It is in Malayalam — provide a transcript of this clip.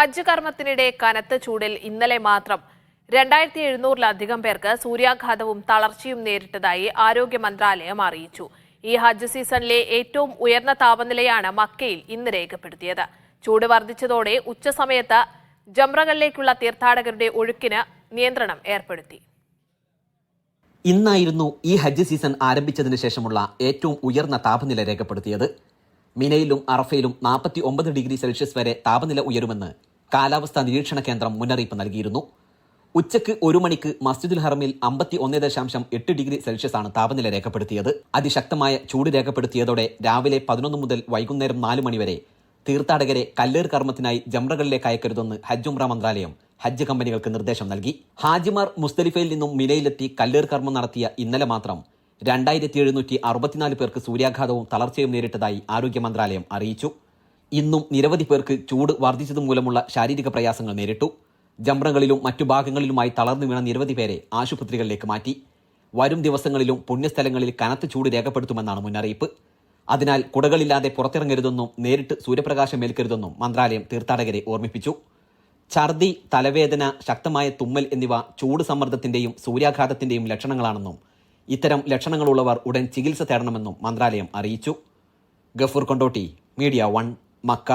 ഹജ്ജ് കർമ്മത്തിനിടെ കനത്ത ചൂടിൽ ഇന്നലെ മാത്രം 2700-ലധികം പേർക്ക് സൂര്യാഘാതവും തളർച്ചയും നേരിട്ടതായി ആരോഗ്യ മന്ത്രാലയം അറിയിച്ചു. ഈ ഹജ്ജ് സീസണിലെ ഏറ്റവും ഉയർന്ന താപനിലയാണ് മക്കയിൽ ഇന്ന് രേഖപ്പെടുത്തിയത്. ചൂട് വർദ്ധിച്ചതോടെ ഉച്ചസമയത്ത് ജംറകളിലേക്കുള്ള തീർത്ഥാടകരുടെ ഒഴുക്കിന് നിയന്ത്രണം ഏർപ്പെടുത്തി. ഇന്നായിരുന്നു ഈ ഹജ്ജ് സീസൺ ആരംഭിച്ചതിന് ശേഷമുള്ള ഏറ്റവും ഉയർന്ന താപനില രേഖപ്പെടുത്തിയത്. മിനയിലും അറഫയിലും 49 ഡിഗ്രി സെൽഷ്യസ് വരെ താപനില ഉയരുമെന്ന് കാലാവസ്ഥാ നിരീക്ഷണ കേന്ദ്രം മുന്നറിയിപ്പ് നൽകിയിരുന്നു. ഉച്ചയ്ക്ക് 1 മണിക്ക് മസ്ജിദുൽ ഹറമിൽ 51.8 ഡിഗ്രി സെൽഷ്യസ് ആണ് താപനില രേഖപ്പെടുത്തിയത്. അതിശക്തമായ ചൂട് രേഖപ്പെടുത്തിയതോടെ രാവിലെ 11 മുതൽ വൈകുന്നേരം 4 മണി വരെ തീർത്ഥാടകരെ കല്ലേർ കർമ്മത്തിനായി ജംറകളിലേക്ക് അയക്കരുതെന്ന് ഹജ്ജ് ഉംറ മന്ത്രാലയം ഹജ്ജ് കമ്പനികൾക്ക് നിർദ്ദേശം നൽകി. ഹാജിമാർ മുസ്ദലിഫയിൽ നിന്നും മിനയിലെത്തി കല്ലേർ കർമ്മം നടത്തിയ ഇന്നലെ മാത്രം 2764 പേർക്ക് സൂര്യാഘാതവും തളർച്ചയും നേരിട്ടതായി ആരോഗ്യ മന്ത്രാലയം അറിയിച്ചു. ഇന്നും നിരവധി പേർക്ക് ചൂട് വർദ്ധിച്ചതുമൂലമുള്ള ശാരീരിക പ്രയാസങ്ങൾ നേരിട്ടു. ജംറകളിലും മറ്റു ഭാഗങ്ങളിലുമായി തളർന്നു വീണ നിരവധി പേരെ ആശുപത്രികളിലേക്ക് മാറ്റി. വരും ദിവസങ്ങളിലും പുണ്യസ്ഥലങ്ങളിൽ കനത്ത ചൂട് രേഖപ്പെടുത്തുമെന്നാണ് മുന്നറിയിപ്പ്. അതിനാൽ കുടകളില്ലാതെ പുറത്തിറങ്ങരുതെന്നും നേരിട്ട് സൂര്യപ്രകാശം ഏൽക്കരുതെന്നും മന്ത്രാലയം തീർത്ഥാടകരെ ഓർമ്മിപ്പിച്ചു. ഛർദി, തലവേദന, ശക്തമായ തുമ്മൽ എന്നിവ ചൂട് സമ്മർദ്ദത്തിന്റെയും സൂര്യാഘാതത്തിന്റെയും ലക്ഷണങ്ങളാണെന്നും ഇത്തരം ലക്ഷണങ്ങളുള്ളവർ ഉടൻ ചികിത്സ തേടണമെന്നും മന്ത്രാലയം അറിയിച്ചു. Gafoor Kondotty, media 1, Mecca.